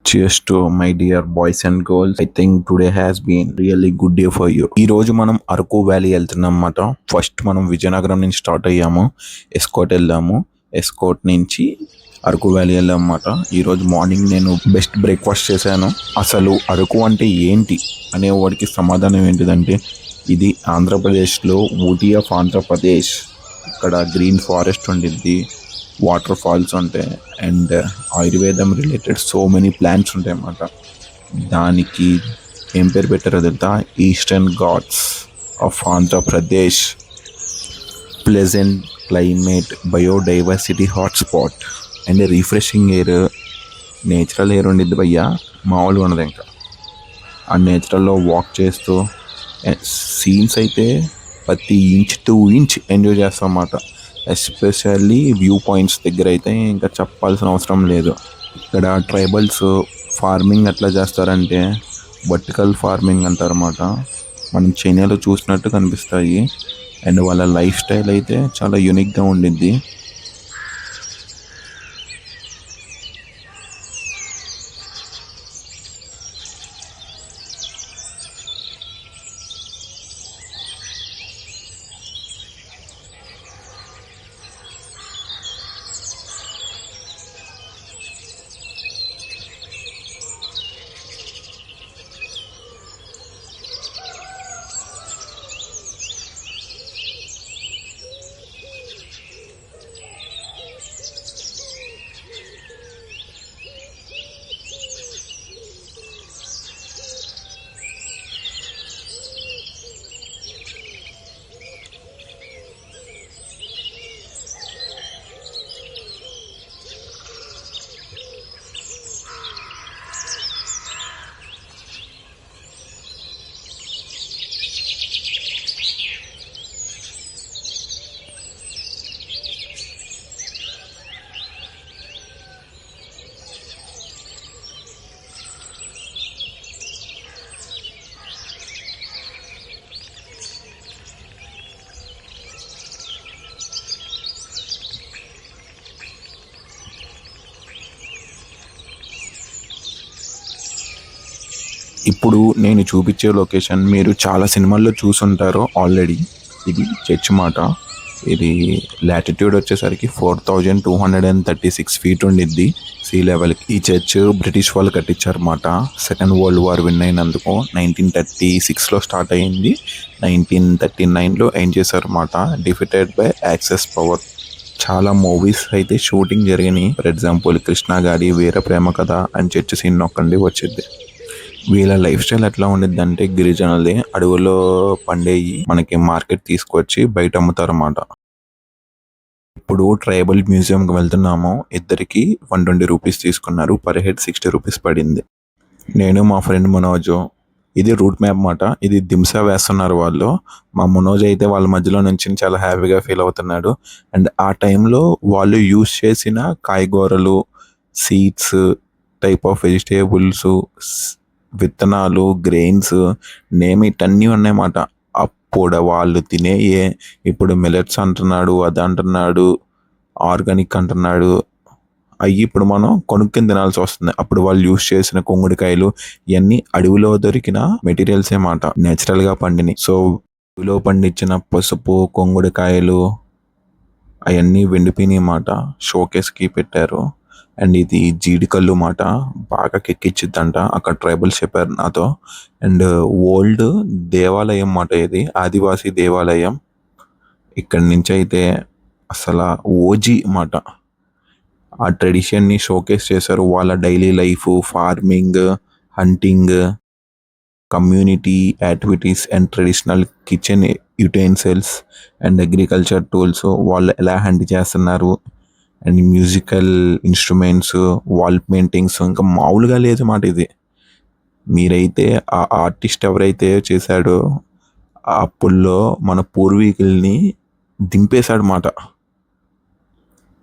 Cheers to my dear boys and girls. I think today has been really good day for you. ఈ రోజు మనం Araku valley వెళ్తున్నాం అన్నమాట. First మనం విజయనగరం నుంచి స్టార్ట్ అయ్యాము. ఎస్కోట్ వెళ్ళాము. ఎస్కోట్ నుంచి అరకు వ్యాలీ వెళ్ళాం అన్నమాట. ఈరోజు మార్నింగ్ నేను బెస్ట్ బ్రేక్ఫాస్ట్ చేశాను. అసలు అరకు అంటే ఏంటి అనే వాడికి సమాధానం ఏంటిదంటే ఇది ఆంధ్రప్రదేశ్లో ఊటీ ఆఫ్ ఆంధ్రప్రదేశ్. ఇక్కడ గ్రీన్ ఫారెస్ట్ ఉండిద్ది, వాటర్ ఫాల్స్ ఉంటాయి అండ్ ఆయుర్వేదం రిలేటెడ్ సో మెనీ ప్లాంట్స్ ఉంటాయి అన్నమాట. దానికి ఏం పేరు పెట్టారో తెలుసా? Eastern Ghats of Andhra Pradesh. Pleasant climate, biodiversity hotspot and refreshing air, natural air ఉండిద్ది భయ్యా, మామూలుగా ఉండదు. ఇంకా ఆ నేచురల్లో వాక్ చేస్తూ సీన్స్ అయితే ప్రతి ఇంచ్ టు ఇంచ్ ఎంజాయ్ చేస్తాం అన్నమాట. ఎస్పెషల్లీ వ్యూ పాయింట్స్ దగ్గర అయితే ఇంకా చెప్పాల్సిన అవసరం లేదు. ఇక్కడ ట్రైబల్స్ ఫార్మింగ్ ఎట్లా చేస్తారంటే వర్టికల్ ఫార్మింగ్ అంటారు అన్నమాట. మనం చైనాలో చూసినట్టు కనిపిస్తాయి అండ్ వాళ్ళ లైఫ్ స్టైల్ అయితే చాలా యూనిక్గా ఉండిద్ది. ఇప్పుడు నేను చూపించే లొకేషన్ మీరు చాలా సినిమాల్లో చూసుంటారు ఆల్రెడీ. ఇది చర్చ్ మాట. ఇది లాటిట్యూడ్ వచ్చేసరికి 4236 feet ఉండిద్ది సీ లెవెల్కి. ఈ చర్చ్ బ్రిటిష్ వాళ్ళు కట్టించారన్నమాట. సెకండ్ వరల్డ్ వార్ విన్ అయినందుకు 1936లో స్టార్ట్ అయ్యింది. 1939లో ఏం చేశారన్నమాట, డిఫీటెడ్ బై యాక్సెస్ పవర్. చాలా మూవీస్ అయితే షూటింగ్ జరిగినాయి. ఫర్ ఎగ్జాంపుల్ కృష్ణగాడి వీర ప్రేమ కథ అని చర్చ్ సీన్ నొక్కండి వచ్చింది. వీళ్ళ లైఫ్ స్టైల్ ఎట్లా ఉండిద్ది అంటే గిరిజనులది, అడవుల్లో పండేయి మనకి మార్కెట్ తీసుకొచ్చి బయట అమ్ముతారు అన్నమాట. ఇప్పుడు ట్రైబల్ మ్యూజియంకి వెళ్తున్నాము. ఇద్దరికి 120 రూపీస్ తీసుకున్నారు. పర్ హెడ్ 60 రూపీస్ పడింది. నేను మా ఫ్రెండ్ మనోజ్. ఇది రూట్ మ్యాప్ మాట. ఇది దింసా వేస్తున్నారు వాళ్ళు. మా మనోజ్ అయితే వాళ్ళ మధ్యలో నుంచి చాలా హ్యాపీగా ఫీల్ అవుతున్నాడు. అండ్ ఆ టైంలో వాళ్ళు యూజ్ చేసిన కాయగూరలు, సీడ్స్, టైప్ ఆఫ్ వెజిటేబుల్స్, విత్తనాలు, గ్రెయిన్స్, నేమిట్ అన్నీ ఉన్నాయన్నమాట. అప్పుడు వాళ్ళు తినేయే ఇప్పుడు మిల్లెట్స్ అంటున్నాడు, అది అంటున్నాడు, ఆర్గానిక్ అంటున్నాడు. అవి ఇప్పుడు మనం కొనుక్కొని తినాల్సి వస్తుంది. అప్పుడు వాళ్ళు యూజ్ చేసిన కొంగుడికాయలు ఇవన్నీ అడవిలో దొరికిన మెటీరియల్స్ ఏమాట, నేచురల్గా పండినాయి. సో అడవిలో పండించిన పసుపు, కొంగుడికాయలు అవన్నీ వెండిపోయినాయి మాట. షోకేస్కి పెట్టారు. అండ్ ఇది జీడికల్లు మాట, బాగా కెక్కిచ్చిద్దంట. అక్కడ ట్రైబల్స్ చెప్పారు నాతో. అండ్ ఓల్డ్ దేవాలయం మాట, ఇది ఆదివాసీ దేవాలయం. ఇక్కడి నుంచి అయితే అసలు ఓజీ మాట. ఆ ట్రెడిషన్ని షోకేస్ చేశారు. వాళ్ళ daily life, farming, hunting, community activities and traditional kitchen utensils and agriculture tools వాళ్ళు ఎలా హ్యాండిల్ చేస్తున్నారు. And musical instruments, wall paintings ఇంకా మామూలుగా లేదు మాట. ఇది మీరైతే ఆ ఆర్టిస్ట్ ఎవరైతే చేశాడో అప్పుల్లో మన పూర్వీకుల్ని దింపేశాడు మాట.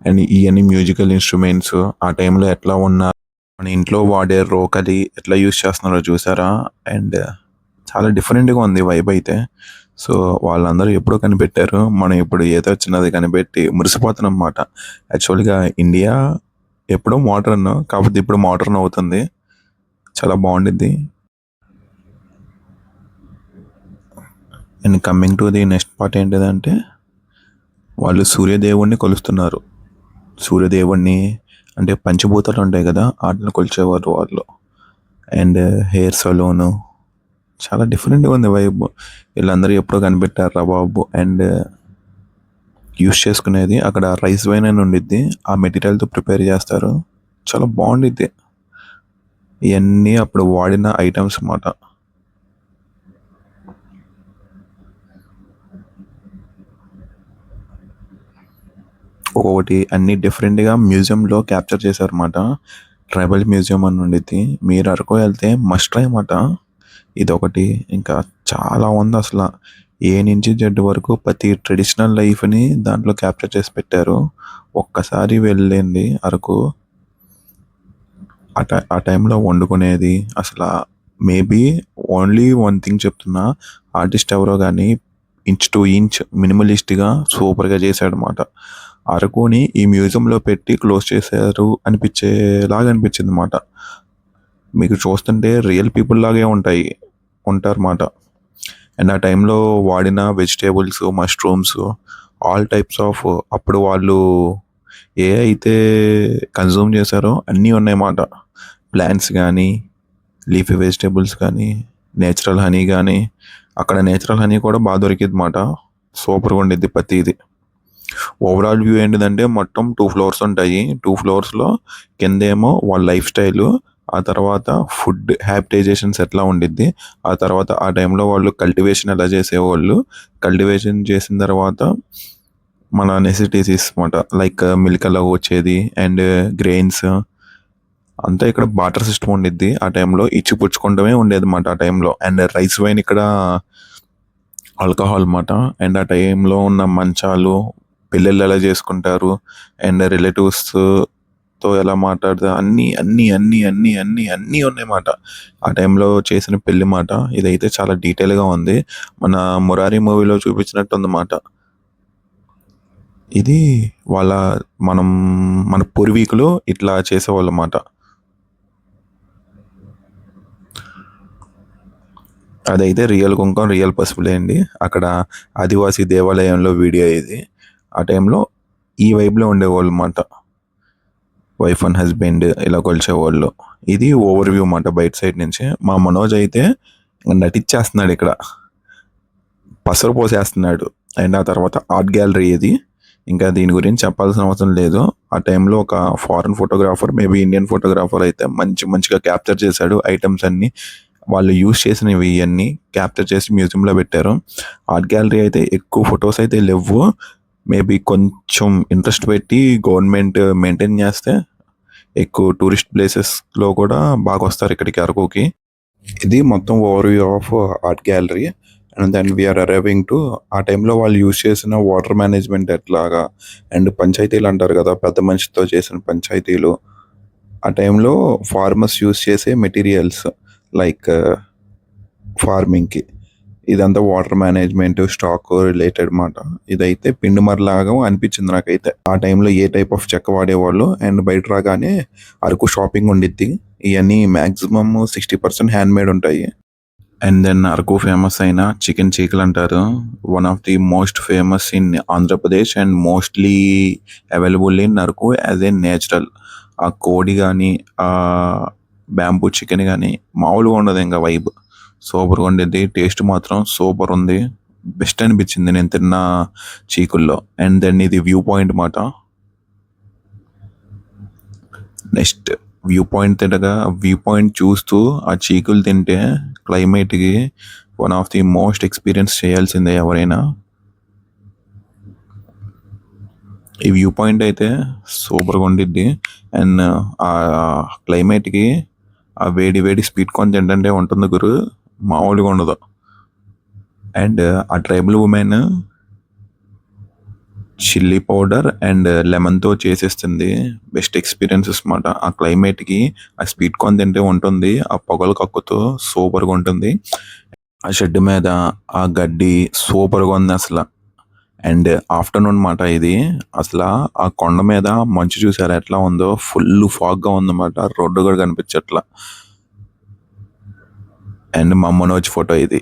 అండ్ ఇవన్నీ మ్యూజికల్ ఇన్స్ట్రుమెంట్స్ ఆ టైంలో ఎట్లా ఉన్నారు, మన ఇంట్లో వాడే రోకలి ఎట్లా యూజ్ చేస్తున్నారో చూసారా. అండ్ చాలా డిఫరెంట్గా ఉంది వైబ్ అయితే. సో వాళ్ళందరూ ఎప్పుడో కనిపెట్టారు, మనం ఇప్పుడు ఏదో చిన్నది కనిపెట్టి మురిసిపోతున్నాం అన్నమాట. యాక్చువల్గా ఇండియా ఎప్పుడో మోడర్న్, కాకపోతే ఇప్పుడు మోడర్న్ అవుతుంది. చాలా బాగుండిద్ది. And coming to the next part ఏంటిదంటే వాళ్ళు సూర్యదేవుణ్ణి కొలుస్తున్నారు. సూర్యదేవుణ్ణి అంటే పంచభూతాలు ఉంటాయి కదా, వాటిని కొలిచేవారు వాళ్ళు. అండ్ హెయిర్ సలూను చాలా డిఫరెంట్గా ఉంది వైబ్. వీళ్ళందరూ ఎప్పుడో కనిపెట్టారా బాబు. అండ్ యూస్ చేసుకునేది అక్కడ రైస్ వైన్ అని ఉండిద్ది, ఆ మెటీరియల్తో ప్రిపేర్ చేస్తారు. చాలా బాగుండిద్ది. ఇవన్నీ అప్పుడు వాడిన ఐటమ్స్ అన్నమాట. ఒక్కొక్కటి అన్ని డిఫరెంట్గా మ్యూజియంలో క్యాప్చర్ చేశారన్నమాట. ట్రైబల్ మ్యూజియం అని ఉండిద్ది, మీరు అరకు వెళ్తే మస్ట్ ట్రై అన్నమాట. ఇదొకటి. ఇంకా చాలా ఉంది అసలు. ఏ నుంచి జెడ్ వరకు ప్రతి ట్రెడిషనల్ లైఫ్ని దాంట్లో క్యాప్చర్ చేసి పెట్టారు. ఒక్కసారి వెళ్ళండి అరకు. ఆ టైంలో వండుకునేది అసలు మేబీ ఓన్లీ వన్ థింగ్ చెప్తున్నా, ఆర్టిస్ట్ ఎవరో కానీ ఇంచ్ టు ఇంచ్ మినిమలిస్ట్గా సూపర్గా చేశాడనమాట. అరకుని ఈ మ్యూజియంలో పెట్టి క్లోజ్ చేశారు అనిపించేలాగా అనిపించింది అనమాట. మీకు చూస్తుంటే రియల్ పీపుల్ లాగే ఉంటారన్నమాట. అండ్ ఆ టైంలో వాడిన vegetables, mushrooms, all types of అప్పుడు వాళ్ళు ఏ అయితే కన్జ్యూమ్ చేశారో అన్నీ ఉన్నాయన్నమాట. ప్లాంట్స్ కానీ, లీఫీ వెజిటేబుల్స్ కానీ, నేచురల్ హనీ కానీ. అక్కడ నేచురల్ హనీ కూడా బాగా దొరికింది అన్నమాట. సూపర్గా ఉండిద్ది ప్రతిది. ఓవరాల్ వ్యూ ఏంటిదంటే మొత్తం 2 ఫ్లోర్స్ ఉంటాయి. 2 ఫ్లోర్స్లో కిందేమో వాళ్ళ లైఫ్ స్టైలు, ఆ తర్వాత ఫుడ్ హ్యాబిటైజేషన్స్ ఎట్లా ఉండిద్ది, ఆ తర్వాత ఆ టైంలో వాళ్ళు కల్టివేషన్ ఎలా చేసేవాళ్ళు, కల్టివేషన్ చేసిన తర్వాత మన నెసెసిటీస్ అనమాట, లైక్ మిల్క్ ఎలా వచ్చేది అండ్ గ్రెయిన్స్ అంతా. ఇక్కడ బాటర్ సిస్టమ్ ఉండిద్ది ఆ టైంలో, ఇచ్చి పుచ్చుకుంటమే ఉండేది అన్నమాట ఆ టైంలో. అండ్ రైస్ వైన్ ఇక్కడ ఆల్కహాల్ అన్నమాట. అండ్ ఆ టైంలో ఉన్న మంచాలు, పెళ్ళిళ్ళు ఎలా చేసుకుంటారు అండ్ రిలేటివ్స్తో ఎలా మాట్లాడతారు, అన్నీ అన్నీ అన్నీ అన్నీ అన్నీ అన్నీ ఉన్నాయన్నమాట ఆ టైంలో చేసిన పెళ్లి మాట. ఇదైతే చాలా డీటెయిల్గా ఉంది, మన మురారి మూవీలో చూపించినట్టు ఉందన్నమాట. ఇది మన పూర్వీకులు ఇట్లా చేసేవాళ్ళు అన్నమాట. అదైతే రియల్ కుంకం, రియల్ పసుపులే అండి. అక్కడ ఆదివాసీ దేవాలయంలో వీడియో ఇది. ఆ టైంలో ఈ వైబ్లో ఉండేవాళ్ళు అన్నమాట. వైఫ్ అండ్ హస్బెండ్ ఇలా కొలిచేవాళ్ళు. ఇది ఓవర్ వ్యూ అన్నమాట బయట సైడ్ నుంచి. మా మనోజ్ అయితే నటించేస్తున్నాడు ఇక్కడ, పసరు పోసేస్తున్నాడు. అండ్ ఆ తర్వాత ఆర్ట్ గ్యాలరీ ఇది. ఇంకా దీని గురించి చెప్పాల్సిన అవసరం లేదు. ఆ టైంలో ఒక foreign photographer, maybe Indian photographer అయితే మంచిగా క్యాప్చర్ చేశాడు ఐటమ్స్ అన్నీ. వాళ్ళు యూస్ చేసినవి ఇవన్నీ క్యాప్చర్ చేసి మ్యూజియంలో పెట్టారు. ఆర్ట్ గ్యాలరీ అయితే ఎక్కువ ఫొటోస్ అయితే లేవు. మేబీ కొంచెం ఇంట్రెస్ట్ పెట్టి గవర్నమెంట్ మెయింటైన్ చేస్తే ఎక్కువ టూరిస్ట్ ప్లేసెస్లో కూడా బాగా వస్తారు ఇక్కడికి అరకుకి. ఇది మొత్తం overview of art gallery. And then we are arriving to ఆ టైంలో వాళ్ళు యూజ్ చేసిన వాటర్ మేనేజ్మెంట్ ఎట్లాగా, అండ్ పంచాయతీలు అంటారు కదా, పెద్ద మనిషితో చేసిన పంచాయతీలు. ఆ టైంలో ఫార్మర్స్ యూజ్ చేసే మెటీరియల్స్ లైక్ ఫార్మింగ్కి, ఇదంతా వాటర్ మేనేజ్మెంట్, స్టాక్ రిలేటెడ్ మాట. ఇదైతే పిండిమరలాగా అనిపించింది నాకైతే. ఆ టైంలో ఏ టైప్ ఆఫ్ చెక్క వాడేవాళ్ళు. అండ్ బయట రాగానే అరకు షాపింగ్ ఉండిద్ది. ఇవన్నీ మ్యాక్సిమమ్ 60% హ్యాండ్ మేడ్ ఉంటాయి. అండ్ దెన్ అరకు ఫేమస్ అయిన చికెన్ చీకులు అంటారు. One of the most famous in Andhra Pradesh and mostly available in Araku as a natural. ఆ కోడి కానీ, ఆ బ్యాంబూ చికెన్ కానీ మామూలుగా ఉండదు. ఇంకా వైబ్ సూపర్గా ఉండేది. టేస్ట్ మాత్రం సూపర్ ఉంది. బెస్ట్ అనిపించింది నేను తిన్న చీకుల్లో. అండ్ దెన్ ఇది వ్యూ పాయింట్ మాట. నెక్స్ట్ వ్యూ పాయింట్ చూస్తూ ఆ చీకులు తింటే క్లైమేట్కి one of the most experience చేయాల్సిందే ఎవరైనా. ఈ వ్యూ పాయింట్ అయితే సూపర్గా ఉండిద్ది. అండ్ ఆ క్లైమేట్కి ఆ వేడి స్వీట్ కార్న్ తింటే ఉంటుంది గురు, మామూలుగా ఉండదు. అండ్ ఆ tribal women chilli powder and లెమన్తో చేసేస్తుంది. బెస్ట్ ఎక్స్పీరియన్సెస్ అన్నమాట. ఆ క్లైమేట్కి ఆ స్వీట్ కార్న్ తింటే ఉంటుంది, ఆ పొగలు కక్కుతూ సూపర్గా ఉంటుంది. ఆ షెడ్ మీద ఆ గడ్డి సూపర్గా ఉంది అసలు. అండ్ ఆఫ్టర్నూన్ మాట ఇది. అసలు ఆ కొండ మీద మంచు చూసారా ఎట్లా ఉందో, ఫుల్ ఫాగ్గా ఉందన్నమాట, రోడ్డు కూడా కనిపించట్లా. అండ్ మా మనోజ్ ఫోటో ఇది.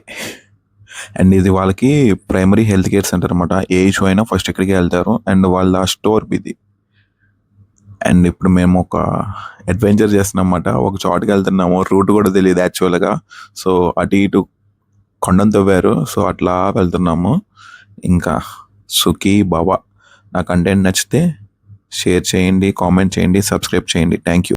అండ్ ఇది వాళ్ళకి ప్రైమరీ హెల్త్ కేర్ సెంటర్ అనమాట. ఏ ఇష్యూ అయినా ఫస్ట్ ఇక్కడికి వెళ్తారు. అండ్ వాళ్ళ స్టోర్ ఇది. అండ్ ఇప్పుడు మేము ఒక అడ్వెంచర్ చేస్తున్నామన్నమాట. ఒక చోటుకి వెళ్తున్నాము. రూట్ కూడా తెలియదు యాక్చువల్గా. సో అటు ఇటు కొండను తవ్వారు. సో అట్లా వెళ్తున్నాము. ఇంకా సుఖీ బాబా. నా కంటెంట్ నచ్చితే షేర్ చేయండి, కామెంట్ చేయండి, సబ్స్క్రైబ్ చేయండి. Thank you.